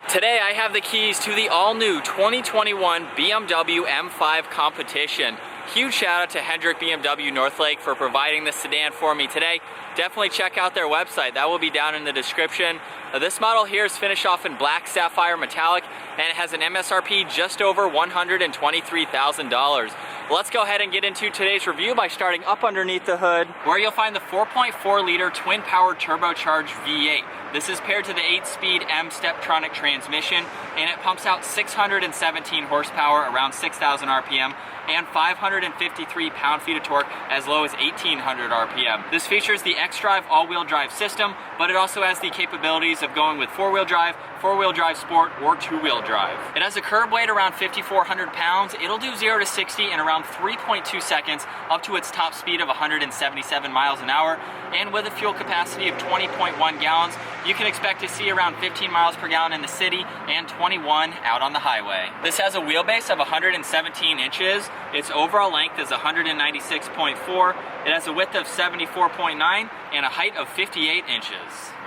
Today I have the keys to the all-new 2021 BMW M5 Competition. Huge shout out to Hendrick BMW Northlake for providing this sedan for me today. Definitely check out their website, that will be down in the description. This model here is finished off in black sapphire metallic and it has an MSRP just over $123,000. Let's go ahead and get into today's review by starting up underneath the hood, where you'll find the 4.4 liter twin power turbocharged V8. This is paired to the 8-speed M Steptronic transmission, and it pumps out 617 horsepower, around 6,000 RPM, and 553 pound-feet of torque as low as 1,800 RPM. This features the xDrive all-wheel drive system, but it also has the capabilities of going with four-wheel drive sport, or two-wheel drive. It has a curb weight around 5,400 pounds. It'll do 0 to 60 in around 3.2 seconds, up to its top speed of 177 miles an hour, and with a fuel capacity of 20.1 gallons, you can expect to see around 15 miles per gallon in the city and 21 out on the highway. This has a wheelbase of 117 inches. Its overall length is 196.4. It has a width of 74.9 and a height of 58 inches.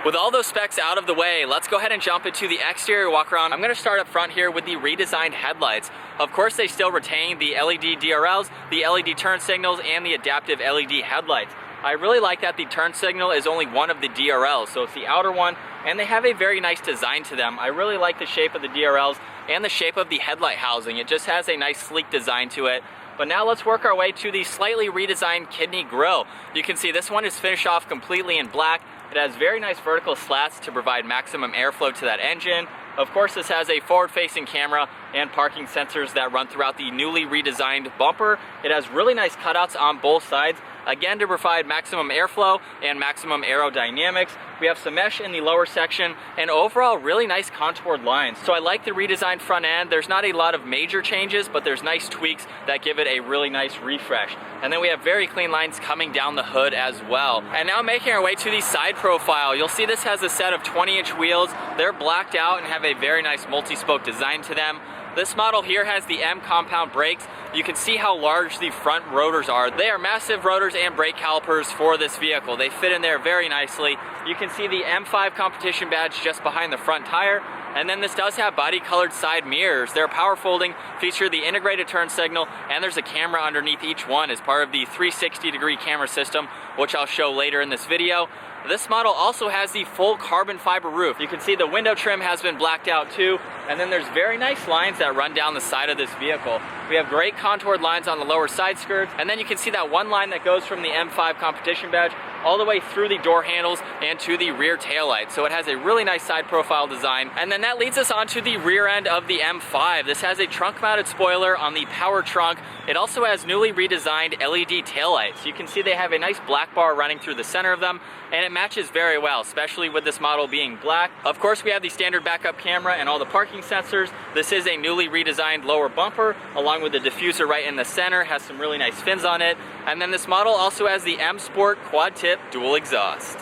With all those specs out of the way, let's go ahead and jump into the exterior walk around. I'm going to start up front here with the redesigned headlights. Of course, they still retain the LED DRLs, the LED turn signals, and the adaptive LED headlights. I really like that the turn signal is only one of the DRLs, so it's the outer one, and they have a very nice design to them. I really like the shape of the DRLs and the shape of the headlight housing. It just has a nice sleek design to it. But now let's work our way to the slightly redesigned kidney grille. You can see this one is finished off completely in black. It has very nice vertical slats to provide maximum airflow to that engine. Of course, this has a forward-facing camera and parking sensors that run throughout the newly redesigned bumper. It has really nice cutouts on both sides, again to provide maximum airflow and maximum aerodynamics. We have some mesh in the lower section and overall really nice contoured lines. So I like the redesigned front end. There's not a lot of major changes, but there's nice tweaks that give it a really nice refresh. And then we have very clean lines coming down the hood as well. And now making our way to the side profile, you'll see this has a set of 20-inch wheels. They're blacked out and have a very nice multi-spoke design to them. This model here has the M compound brakes. You can see how large the front rotors are. They are massive rotors and brake calipers for this vehicle. They fit in there very nicely. You can see the M5 Competition badge just behind the front tire. And then this does have body colored side mirrors. They're power folding, feature the integrated turn signal, and there's a camera underneath each one as part of the 360-degree camera system, which I'll show later in this video. This model also has the full carbon fiber roof. You can see the window trim has been blacked out too, and then there's very nice lines that run down the side of this vehicle. We have great contoured lines on the lower side skirts, and then you can see that one line that goes from the M5 Competition badge all the way through the door handles and to the rear taillight. So it has a really nice side profile design. And then that leads us onto the rear end of the M5. This has a trunk mounted spoiler on the power trunk. It also has newly redesigned LED taillights. You can see they have a nice black bar running through the center of them, and it matches very well, especially with this model being black. Of course, we have the standard backup camera and all the parking sensors. This is a newly redesigned lower bumper, along with the diffuser right in the center, has some really nice fins on it. And then this model also has the M Sport quad tip dual exhaust.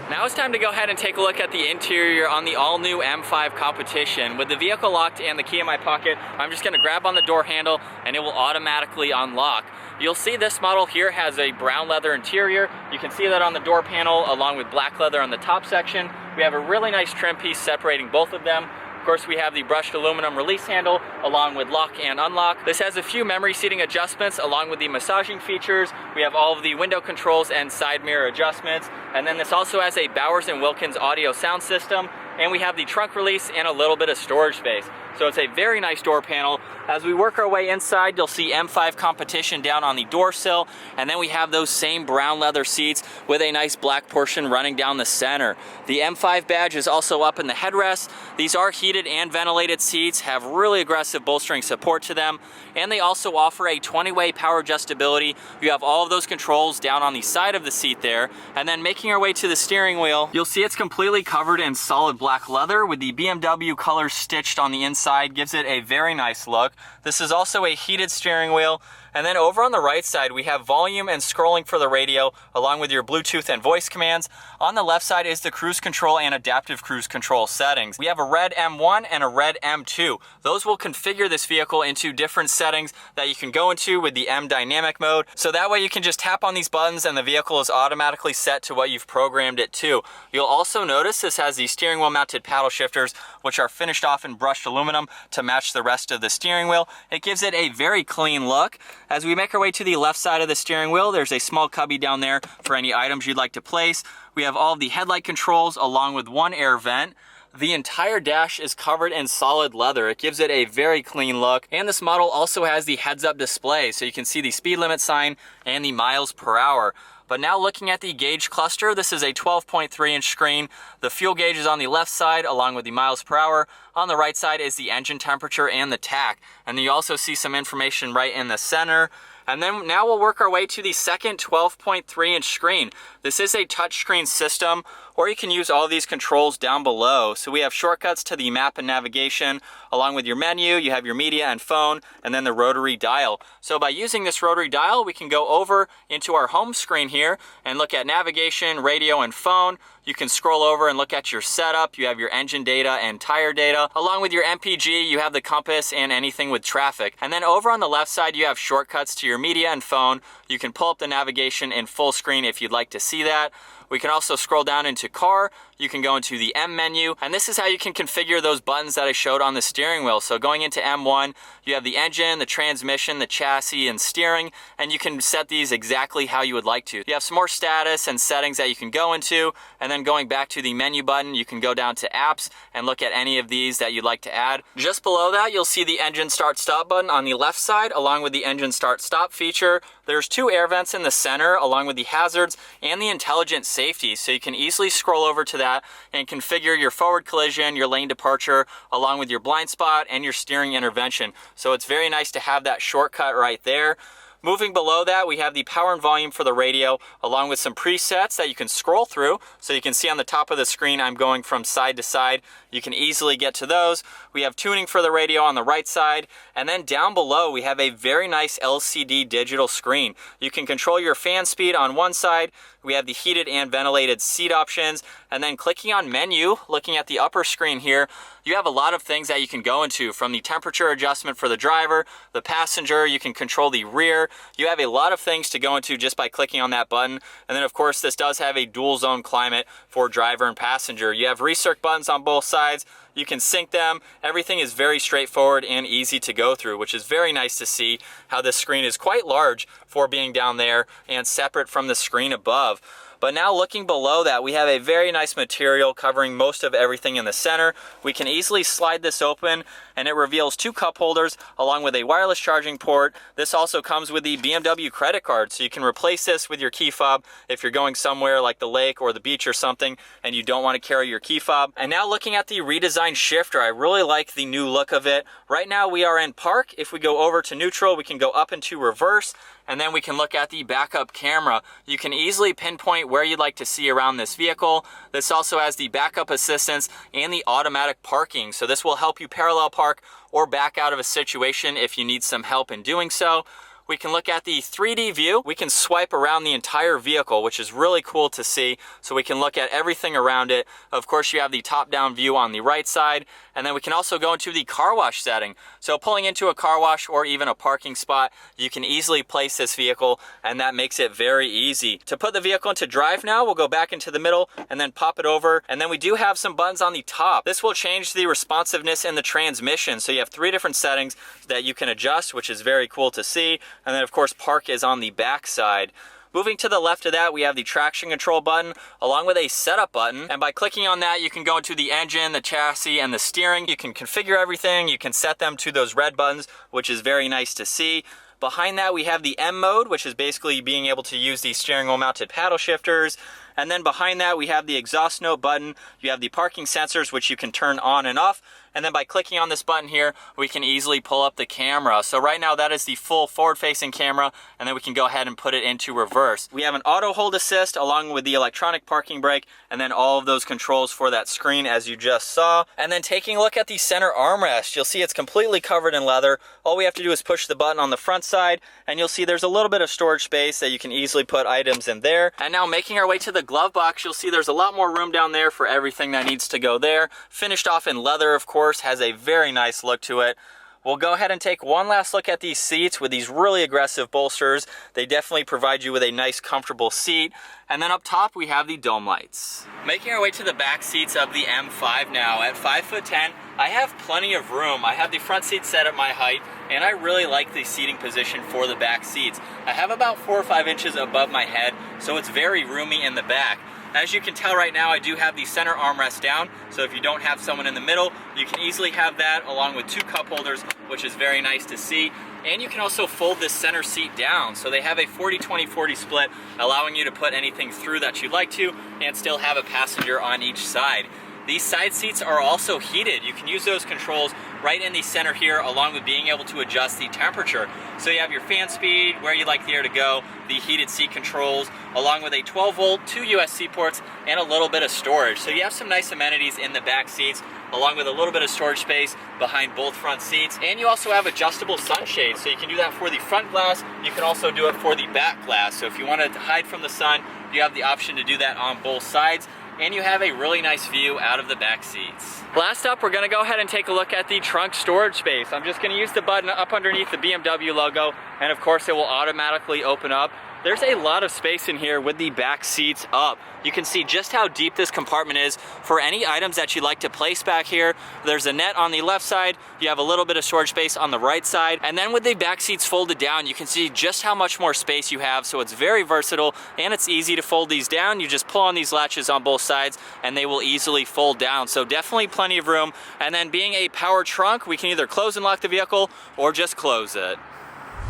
Now it's time to go ahead and take a look at the interior on the all-new M5 Competition. With the vehicle locked and the key in my pocket, I'm just going to grab on the door handle and it will automatically unlock. You'll see this model here has a brown leather interior. You can see that on the door panel along with black leather on the top section. We have a really nice trim piece separating both of them. Of course, we have the brushed aluminum release handle along with lock and unlock. This has a few memory seating adjustments along with the massaging features. We have all of the window controls and side mirror adjustments. And then this also has a Bowers & Wilkins audio sound system. And we have the trunk release and a little bit of storage space. So it's a very nice door panel. As we work our way inside, you'll see M5 Competition down on the door sill, and then we have those same brown leather seats with a nice black portion running down the center. The M5 badge is also up in the headrest. These are heated and ventilated seats, have really aggressive bolstering support to them, and they also offer a 20-way power adjustability. You have all of those controls down on the side of the seat there, and then making our way to the steering wheel, you'll see it's completely covered in solid black leather with the BMW colors stitched on the inside. Gives it a very nice look. This is also a heated steering wheel, And then over on the right side, we have volume and scrolling for the radio, along with your Bluetooth and voice commands. On the left side is the cruise control and adaptive cruise control settings. We have a red M1 and a red M2. Those will configure this vehicle into different settings that you can go into with the M dynamic mode. So that way you can just tap on these buttons and the vehicle is automatically set to what you've programmed it to. You'll also notice this has the steering wheel mounted paddle shifters, which are finished off in brushed aluminum to match the rest of the steering wheel. It gives it a very clean look. As we make our way to the left side of the steering wheel, there's a small cubby down there for any items you'd like to place. We have all of the headlight controls along with one air vent. The entire dash is covered in solid leather. It gives it a very clean look. And this model also has the heads-up display, so you can see the speed limit sign and the miles per hour. But now looking at the gauge cluster, this is a 12.3-inch screen. The fuel gauge is on the left side along with the miles per hour. On the right side is the engine temperature and the tach. And then you also see some information right in the center. And then now we'll work our way to the second 12.3-inch screen. This is a touchscreen system, or you can use all these controls down below. So we have shortcuts to the map and navigation. Along with your menu, you have your media and phone, and then the rotary dial. So by using this rotary dial, we can go over into our home screen here and look at navigation, radio, and phone. You can scroll over and look at your setup. You have your engine data and tire data. Along with your MPG, you have the compass and anything with traffic. And then over on the left side, you have shortcuts to your media and phone. You can pull up the navigation in full screen if you'd like to see that. We can also scroll down into car. You can go into the M menu, and this is how you can configure those buttons that I showed on the steering wheel. So going into M1, you have the engine, the transmission, the chassis, and steering, and you can set these exactly how you would like to. You have some more status and settings that you can go into, and then going back to the menu button, you can go down to apps and look at any of these that you'd like to add. Just below that, you'll see the engine start stop button on the left side, along with the engine start stop feature. There's two air vents in the center, along with the hazards and the intelligent safety, so you can easily scroll over to that and configure your forward collision, your lane departure, along with your blind spot and your steering intervention. So it's very nice to have that shortcut right there. Moving below that, we have the power and volume for the radio, along with some presets that you can scroll through. So you can see on the top of the screen, I'm going from side to side. You can easily get to those. We have tuning for the radio on the right side. And then down below, we have a very nice LCD digital screen. You can control your fan speed on one side. We have the heated and ventilated seat options. And then clicking on menu, looking at the upper screen here, you have a lot of things that you can go into, from the temperature adjustment for the driver, the passenger, you can control the rear. You have a lot of things to go into just by clicking on that button. And then of course, this does have a dual zone climate for driver and passenger. You have recirc buttons on both sides. You can sync them. Everything is very straightforward and easy to go through, which is very nice to see how this screen is quite large for being down there and separate from the screen above. But now looking below that, we have a very nice material covering most of everything in the center. We can easily slide this open and it reveals two cup holders along with a wireless charging port. This also comes with the BMW credit card, so you can replace this with your key fob if you're going somewhere like the lake or the beach or something and you don't want to carry your key fob. And now looking at the redesigned shifter, I really like the new look of it. Right now we are in park. If we go over to neutral, we can go up into reverse, and then we can look at the backup camera. You can easily pinpoint where you'd like to see around this vehicle. This also has the backup assistance and the automatic parking. So this will help you parallel park or back out of a situation if you need some help in doing so. We can look at the 3D view. We can swipe around the entire vehicle, which is really cool to see. So we can look at everything around it. Of course, you have the top-down view on the right side. And then we can also go into the car wash setting. So pulling into a car wash or even a parking spot, you can easily place this vehicle, and that makes it very easy. To put the vehicle into drive now, we'll go back into the middle and then pop it over. And then we do have some buttons on the top. This will change the responsiveness in the transmission. So you have 3 different settings that you can adjust, which is very cool to see. And then of course, park is on the back side. Moving to the left of that, we have the traction control button along with a setup button. And by clicking on that, you can go into the engine, the chassis, and the steering. You can configure everything. You can set them to those red buttons, which is very nice to see. Behind that, we have the M mode, which is basically being able to use the steering wheel mounted paddle shifters. And then behind that, we have the exhaust note button. You have the parking sensors, which you can turn on and off. And then by clicking on this button here, we can easily pull up the camera. So right now that is the full forward-facing camera, and then we can go ahead and put it into reverse. We have an auto hold assist along with the electronic parking brake, and then all of those controls for that screen as you just saw. And then taking a look at the center armrest, you'll see it's completely covered in leather. All we have to do is push the button on the front side, and you'll see there's a little bit of storage space that you can easily put items in there. And now making our way to the glove box, you'll see there's a lot more room down there for everything that needs to go there. Finished off in leather, of course, has a very nice look to it. We'll go ahead and take one last look at these seats with these really aggressive bolsters. They definitely provide you with a nice, comfortable seat. And then up top, we have the dome lights. Making our way to the back seats of the M5 now. At 5'10", I have plenty of room. I have the front seat set at my height, and I really like the seating position for the back seats. I have about 4 or 5 inches above my head, so it's very roomy in the back. As you can tell right now, I do have the center armrest down, so if you don't have someone in the middle, you can easily have that along with 2 cup holders, which is very nice to see. And you can also fold this center seat down, so they have a 40-20-40 split, allowing you to put anything through that you'd like to and still have a passenger on each side. These side seats are also heated. You can use those controls right in the center here, along with being able to adjust the temperature. So you have your fan speed, where you'd like the air to go, the heated seat controls, along with a 12-volt, 2 USB ports, and a little bit of storage. So you have some nice amenities in the back seats, along with a little bit of storage space behind both front seats. And you also have adjustable sunshades, so you can do that for the front glass. You can also do it for the back glass. So if you want to hide from the sun, you have the option to do that on both sides. And you have a really nice view out of the back seats. Last up, we're gonna go ahead and take a look at the trunk storage space. I'm just gonna use the button up underneath the BMW logo, and of course it will automatically open up. There's a lot of space in here with the back seats up. You can see just how deep this compartment is for any items that you'd like to place back here. There's a net on the left side. You have a little bit of storage space on the right side. And then with the back seats folded down, you can see just how much more space you have. So it's very versatile and it's easy to fold these down. You just pull on these latches on both sides and they will easily fold down. So definitely plenty of room. And then being a power trunk, we can either close and lock the vehicle or just close it.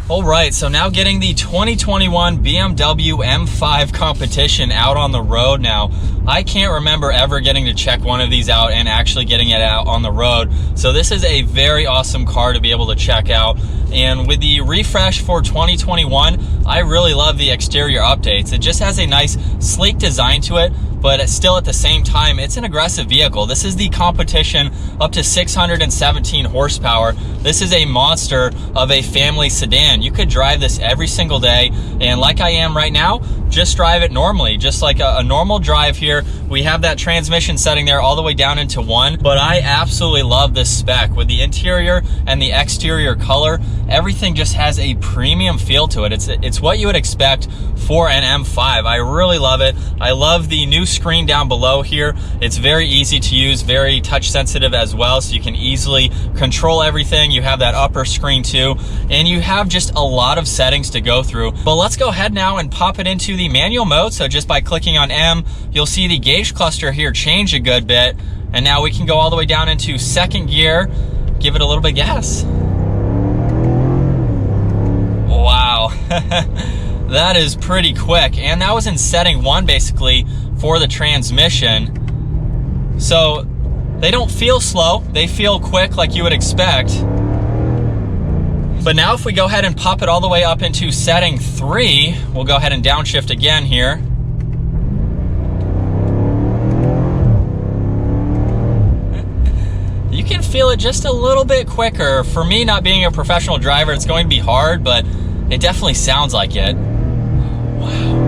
All right, so now getting the 2021 BMW M5 Competition out on the road now. I can't remember ever getting to check one of these out and actually getting it out on the road. So this is a very awesome car to be able to check out. And with the refresh for 2021, I really love the exterior updates. It just has a nice sleek design to it, but still at the same time, it's an aggressive vehicle. This is the Competition, up to 617 horsepower. This is a monster of a family sedan. You could drive this every single day, and like I am right now, just drive it normally, just like a normal drive here. We have that transmission setting there all the way down into 1, but I absolutely love this spec with the interior and the exterior color. Everything just has a premium feel to it. It's what you would expect for an M5. I really love it. I love the new screen down below here. It's very easy to use, very touch sensitive as well, so you can easily control everything. You have that upper screen too, and you have just a lot of settings to go through. But let's go ahead now and pop it into the manual mode. So just by clicking on M, you'll see the gauge cluster here change a good bit, and now we can go all the way down into 2nd gear, give it a little bit of gas. Wow. That is pretty quick, and that was in setting 1 basically for the transmission. So they don't feel slow, they feel quick like you would expect. But now if we go ahead and pop it all the way up into setting 3, we'll go ahead and downshift again here. You can feel it just a little bit quicker. For me, not being a professional driver, it's going to be hard, but it definitely sounds like it. Wow.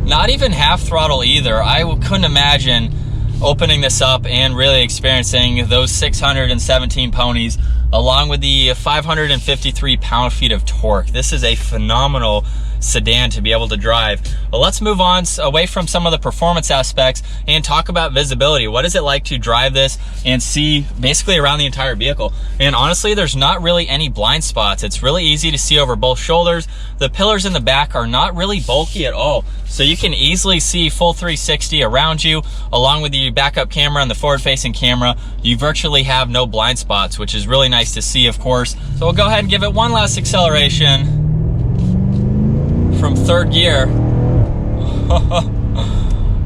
Not even half throttle either. I couldn't imagine opening this up and really experiencing those 617 ponies along with the 553 pound-feet of torque. This is a phenomenal sedan to be able to drive. But let's move on away from some of the performance aspects and talk about visibility. What is it like to drive this and see basically around the entire vehicle? And honestly, there's not really any blind spots. It's really easy to see over both shoulders. The pillars in the back are not really bulky at all, so you can easily see full 360 around you. Along with the backup camera and the forward-facing camera, you virtually have no blind spots, which is really nice to see, of course. So we'll go ahead and give it one last acceleration from 3rd gear.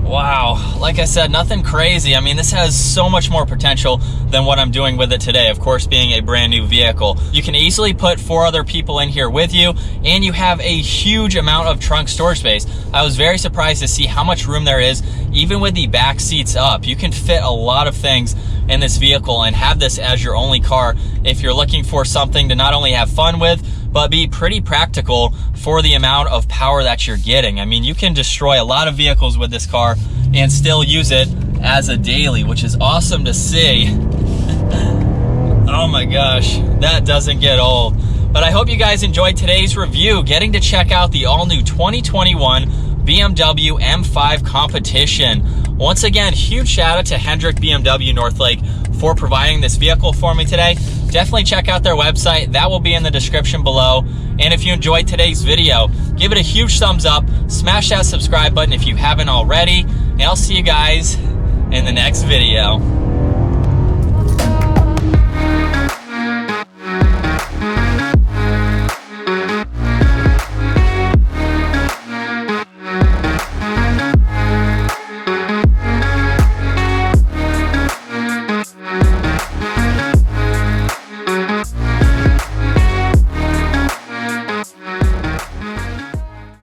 Wow, like I said, nothing crazy. I mean, this has so much more potential than what I'm doing with it today, of course, being a brand new vehicle. You can easily put 4 other people in here with you, and you have a huge amount of trunk storage space. I was very surprised to see how much room there is, even with the back seats up. You can fit a lot of things in this vehicle and have this as your only car if you're looking for something to not only have fun with, but be pretty practical for the amount of power that you're getting. I mean, you can destroy a lot of vehicles with this car and still use it as a daily, which is awesome to see. Oh my gosh, that doesn't get old. But I hope you guys enjoyed today's review, getting to check out the all-new 2021 BMW M5 Competition. Once again, huge shout out to Hendrick BMW Northlake for providing this vehicle for me today. Definitely check out their website. That will be in the description below. And if you enjoyed today's video, give it a huge thumbs up, smash that subscribe button if you haven't already, and I'll see you guys in the next video.